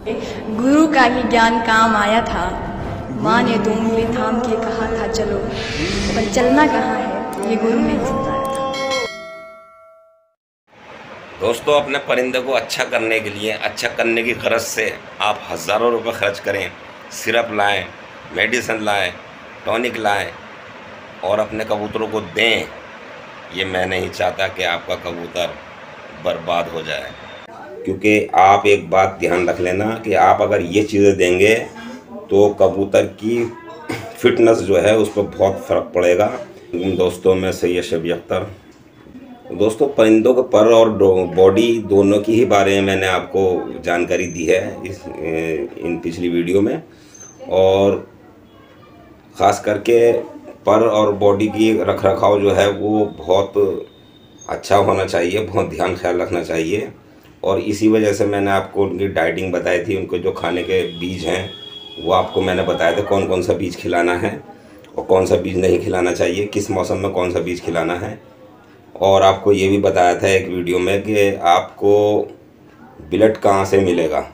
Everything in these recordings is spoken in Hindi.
गुरु का ही ज्ञान काम आया था। माँ ने तो उंगली थाम के कहा था चलो, पर चलना कहाँ है ये गुरु ने समझाया था। दोस्तों, अपने परिंदे को अच्छा करने के लिए, अच्छा करने की गरज से आप हज़ारों रुपए खर्च करें, सिरप लाएं, मेडिसिन लाएं, टॉनिक लाएं और अपने कबूतरों को दें। ये मैं नहीं चाहता कि आपका कबूतर बर्बाद हो जाए, क्योंकि आप एक बात ध्यान रख लेना कि आप अगर ये चीज़ें देंगे तो कबूतर की फिटनेस जो है उस पर बहुत फ़र्क पड़ेगा। दोस्तों, मैं सैयद शफी अख्तर। दोस्तों, परिंदों के पर और बॉडी दोनों की ही बारे में मैंने आपको जानकारी दी है इन पिछली वीडियो में। और ख़ास करके पर और बॉडी की रख रखाव जो है वो बहुत अच्छा होना चाहिए, बहुत ध्यान ख्याल रखना चाहिए। और इसी वजह से मैंने आपको उनकी डाइटिंग बताई थी, उनको जो खाने के बीज हैं वो आपको मैंने बताया था, कौन कौन सा बीज खिलाना है और कौन सा बीज नहीं खिलाना चाहिए, किस मौसम में कौन सा बीज खिलाना है। और आपको ये भी बताया था एक वीडियो में कि आपको बिलेट कहाँ से मिलेगा,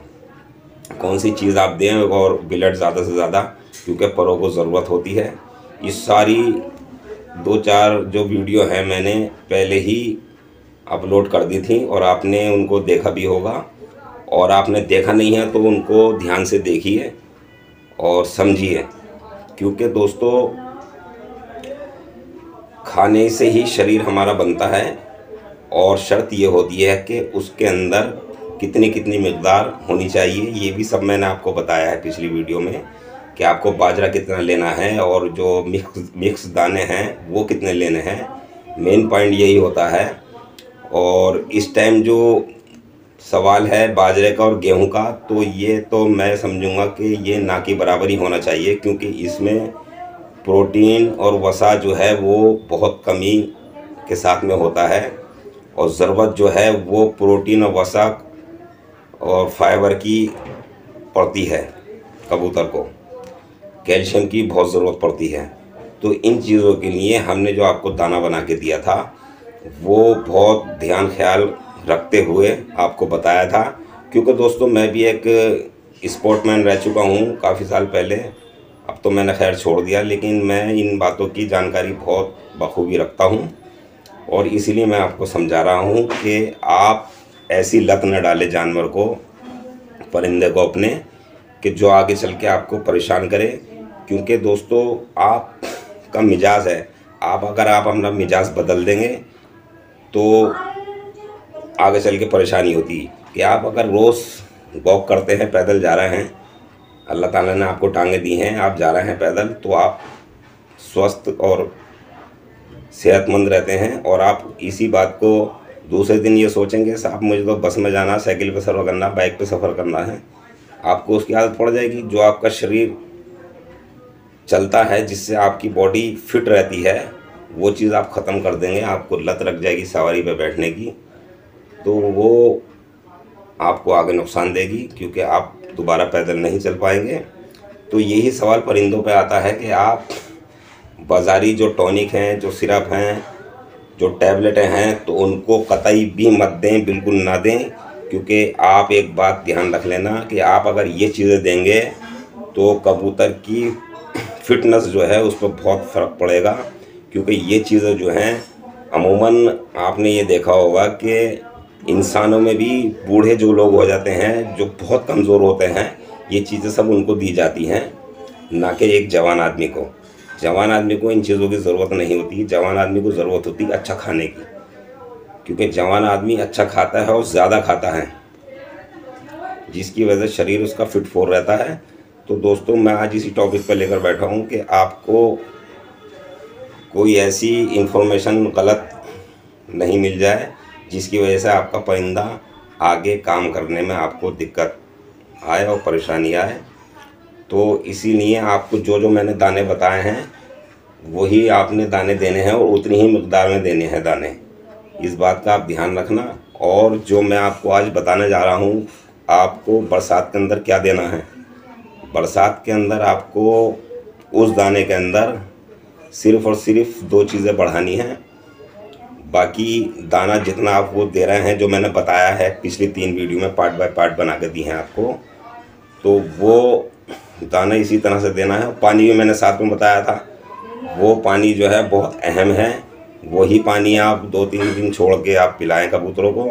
कौन सी चीज़ आप दें और बिलेट ज़्यादा से ज़्यादा, क्योंकि परों को ज़रूरत होती है। ये सारी 2-4 जो वीडियो हैं मैंने पहले ही अपलोड कर दी थी और आपने उनको देखा भी होगा। और आपने देखा नहीं है तो उनको ध्यान से देखिए और समझिए, क्योंकि दोस्तों खाने से ही शरीर हमारा बनता है और शर्त ये होती है कि उसके अंदर कितनी कितनी मिक़दार होनी चाहिए। ये भी सब मैंने आपको बताया है पिछली वीडियो में कि आपको बाजरा कितना लेना है और जो मिक्स दाने हैं वो कितने लेने हैं। मेन पॉइंट यही होता है। और इस टाइम जो सवाल है बाजरे का और गेहूं का, तो ये तो मैं समझूंगा कि ये ना की बराबर ही होना चाहिए, क्योंकि इसमें प्रोटीन और वसा जो है वो बहुत कमी के साथ में होता है। और ज़रूरत जो है वो प्रोटीन और वसा और फाइबर की पड़ती है। कबूतर को कैल्शियम की बहुत ज़रूरत पड़ती है। तो इन चीज़ों के लिए हमने जो आपको दाना बना के दिया था वो बहुत ध्यान ख्याल रखते हुए आपको बताया था, क्योंकि दोस्तों मैं भी एक स्पोर्टमैन रह चुका हूँ काफ़ी साल पहले। अब तो मैंने खैर छोड़ दिया, लेकिन मैं इन बातों की जानकारी बहुत बखूबी रखता हूँ। और इसीलिए मैं आपको समझा रहा हूँ कि आप ऐसी लत न डालें जानवर को, परिंदे को अपने, कि जो आगे चल के आपको परेशान करे। क्योंकि दोस्तों आपका मिजाज है, अगर आप अपना मिजाज बदल देंगे तो आगे चल के परेशानी होती है। कि आप अगर रोज़ वॉक करते हैं, पैदल जा रहे हैं, अल्लाह ताला ने आपको टांगें दी हैं, आप जा रहे हैं पैदल, तो आप स्वस्थ और सेहतमंद रहते हैं। और आप इसी बात को दूसरे दिन ये सोचेंगे साहब मुझे तो बस में जाना, साइकिल पे सफ़र करना, बाइक पे सफ़र करना है, आपको उसकी आदत पड़ जाएगी। जो आपका शरीर चलता है, जिससे आपकी बॉडी फिट रहती है, वो चीज़ आप ख़त्म कर देंगे। आपको लत लग जाएगी सवारी पे बैठने की, तो वो आपको आगे नुकसान देगी, क्योंकि आप दोबारा पैदल नहीं चल पाएंगे। तो यही सवाल परिंदों पे आता है कि आप बाज़ारी जो टॉनिक हैं, जो सिरप हैं, जो टैबलेटें हैं, तो उनको कतई भी मत दें, बिल्कुल ना दें। क्योंकि आप एक बात ध्यान रख लेना कि आप अगर ये चीज़ें देंगे तो कबूतर की फिटनेस जो है उस पर बहुत फ़र्क पड़ेगा। क्योंकि ये चीज़ें जो हैं अमूमन आपने ये देखा होगा कि इंसानों में भी बूढ़े जो लोग हो जाते हैं, जो बहुत कमज़ोर होते हैं, ये चीज़ें सब उनको दी जाती हैं, ना कि एक जवान आदमी को। जवान आदमी को इन चीज़ों की ज़रूरत नहीं होती। जवान आदमी को ज़रूरत होती है अच्छा खाने की, क्योंकि जवान आदमी अच्छा खाता है और ज़्यादा खाता है, जिसकी वजह से शरीर उसका फिट फोर रहता है। तो दोस्तों मैं आज इसी टॉपिक पर लेकर बैठा हूँ कि आपको कोई ऐसी इन्फॉर्मेशन गलत नहीं मिल जाए जिसकी वजह से आपका परिंदा आगे काम करने में आपको दिक्कत आए और परेशानी आए। तो इसीलिए आपको जो जो मैंने दाने बताए हैं वही आपने दाने देने हैं और उतनी ही मिक़दार में देने हैं दाने। इस बात का आप ध्यान रखना। और जो मैं आपको आज बताने जा रहा हूँ, आपको बरसात के अंदर क्या देना है। बरसात के अंदर आपको उस दाने के अंदर सिर्फ़ और सिर्फ 2 चीज़ें बढ़ानी हैं। बाकी दाना जितना आप वो दे रहे हैं, जो मैंने बताया है पिछली 3 वीडियो में पार्ट बाय पार्ट बना के दी हैं आपको, तो वो दाना इसी तरह से देना है। पानी भी मैंने साथ में बताया था, वो पानी जो है बहुत अहम है। वही पानी आप 2-3 दिन छोड़ के आप पिलाएं कबूतरों को,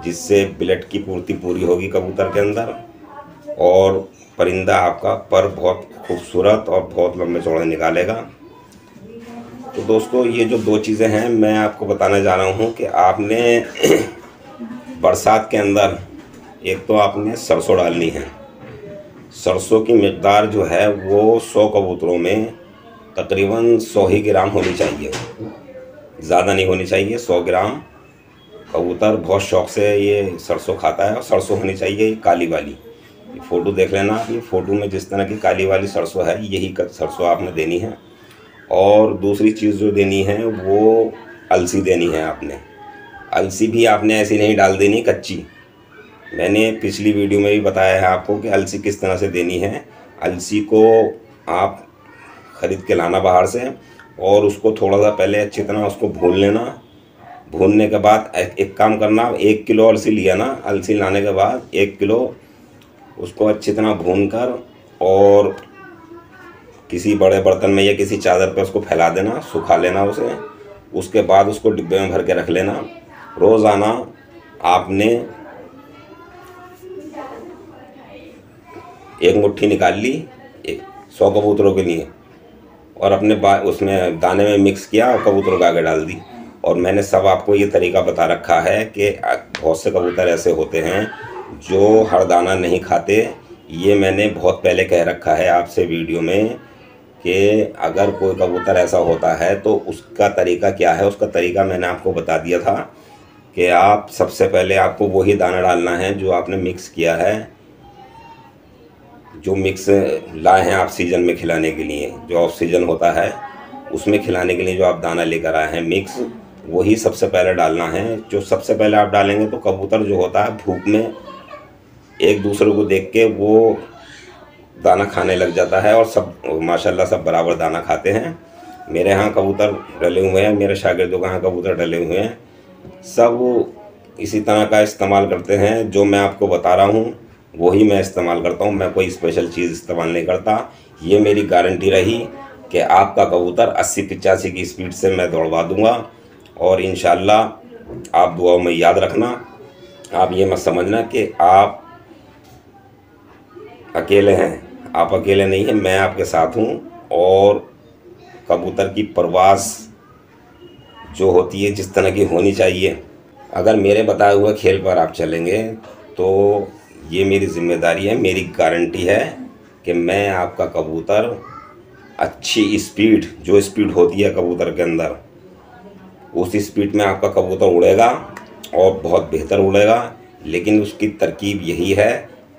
जिससे ब्लड की पूर्ति पूरी होगी कबूतर के अंदर, और परिंदा आपका पर बहुत खूबसूरत और बहुत लंबे चौड़े निकालेगा। तो दोस्तों, ये जो 2 चीज़ें हैं मैं आपको बताने जा रहा हूँ कि आपने बरसात के अंदर एक तो आपने सरसों डालनी है। सरसों की मिक़दार जो है वो 100 कबूतरों में तकरीबन 100 ही ग्राम होनी चाहिए, ज़्यादा नहीं होनी चाहिए। 100 ग्राम। कबूतर बहुत शौक़ से ये सरसों खाता है, और सरसों होनी चाहिए ये काली वाली। ये फ़ोटो देख लेना आप, ये फ़ोटो में जिस तरह की काली वाली सरसों है, यही सरसों आपने देनी है। और दूसरी चीज़ जो देनी है वो अलसी देनी है आपने। अलसी भी आपने ऐसी नहीं डाल देनी कच्ची। मैंने पिछली वीडियो में भी बताया है आपको कि अलसी किस तरह से देनी है। अलसी को आप ख़रीद के लाना बाहर से, और उसको थोड़ा सा पहले अच्छी तरह उसको भून लेना। भूनने के बाद एक काम करना, 1 किलो अलसी लिया ना, अलसी लाने के बाद 1 किलो उसको अच्छी तरह भून कर और किसी बड़े बर्तन में या किसी चादर पे उसको फैला देना, सुखा लेना उसे। उसके बाद उसको डिब्बे में भर के रख लेना। रोज़ाना आपने 1 मुट्ठी निकाल ली 100 कबूतरों के लिए, और अपने उसमें दाने में मिक्स किया और कबूतरों को आगे डाल दी। और मैंने सब आपको ये तरीका बता रखा है कि बहुत से कबूतर ऐसे होते हैं जो हर दाना नहीं खाते। ये मैंने बहुत पहले कह रखा है आपसे वीडियो में कि अगर कोई कबूतर ऐसा होता है तो उसका तरीका क्या है। उसका तरीका मैंने आपको बता दिया था कि आप सबसे पहले आपको वही दाना डालना है जो आपने मिक्स किया है, जो मिक्स लाए हैं आप सीज़न में खिलाने के लिए, जो ऑफ सीज़न होता है उसमें खिलाने के लिए जो आप दाना लेकर आए हैं मिक्स, वही सबसे पहले डालना है। जो सबसे पहले आप डालेंगे तो कबूतर जो होता है भूख में एक दूसरे को देख के वो दाना खाने लग जाता है, और सब माशाल्लाह सब बराबर दाना खाते हैं। मेरे यहाँ कबूतर डले हुए हैं, मेरे शागिर्दों के यहाँ कबूतर डले हुए हैं, सब इसी तरह का इस्तेमाल करते हैं। जो मैं आपको बता रहा हूँ वही मैं इस्तेमाल करता हूँ, मैं कोई स्पेशल चीज़ इस्तेमाल नहीं करता। ये मेरी गारंटी रही कि आपका कबूतर 80-85 की स्पीड से मैं दौड़वा दूँगा। और इंशाल्लाह आप दुआओं में याद रखना। आप ये मत समझना कि आप अकेले हैं, आप अकेले नहीं हैं, मैं आपके साथ हूँ। और कबूतर की परवाज़ जो होती है जिस तरह की होनी चाहिए, अगर मेरे बताए हुए खेल पर आप चलेंगे तो ये मेरी ज़िम्मेदारी है, मेरी गारंटी है कि मैं आपका कबूतर अच्छी स्पीड, जो स्पीड होती है कबूतर के अंदर, उस स्पीड में आपका कबूतर उड़ेगा और बहुत बेहतर उड़ेगा। लेकिन उसकी तरकीब यही है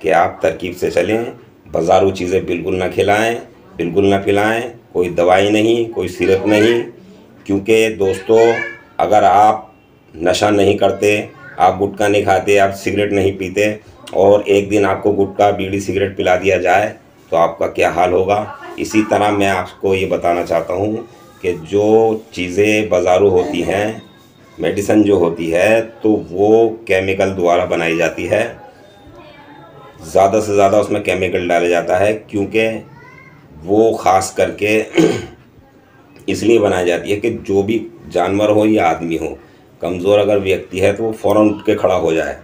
कि आप तरकीब से चलें, बाज़ारू चीज़ें बिल्कुल ना खिलाएं, बिल्कुल ना पिलाएं, कोई दवाई नहीं, कोई सिरप नहीं। क्योंकि दोस्तों, अगर आप नशा नहीं करते, आप गुटखा नहीं खाते, आप सिगरेट नहीं पीते, और एक दिन आपको गुटखा बीड़ी सिगरेट पिला दिया जाए तो आपका क्या हाल होगा। इसी तरह मैं आपको ये बताना चाहता हूँ कि जो चीज़ें बाज़ारू होती हैं, मेडिसिन जो होती है, तो वो केमिकल द्वारा बनाई जाती है। ज़्यादा से ज़्यादा उसमें केमिकल डाला जाता है, क्योंकि वो ख़ास करके इसलिए बनाई जाती है कि जो भी जानवर हो या आदमी हो, कमज़ोर अगर व्यक्ति है तो वो फ़ौरन उठ के खड़ा हो जाए।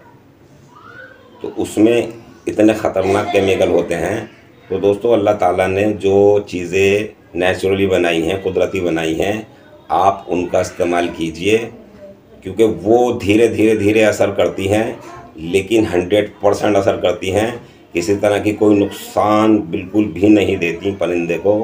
तो उसमें इतने ख़तरनाक केमिकल होते हैं। तो दोस्तों, अल्लाह ताला ने जो चीज़ें नेचुरली बनाई हैं, कुदरती बनाई हैं, आप उनका इस्तेमाल कीजिए, क्योंकि वो धीरे धीरे धीरे असर करती हैं, लेकिन 100% असर करती हैं। किसी तरह की कोई नुकसान बिल्कुल भी नहीं देती परिंदे को।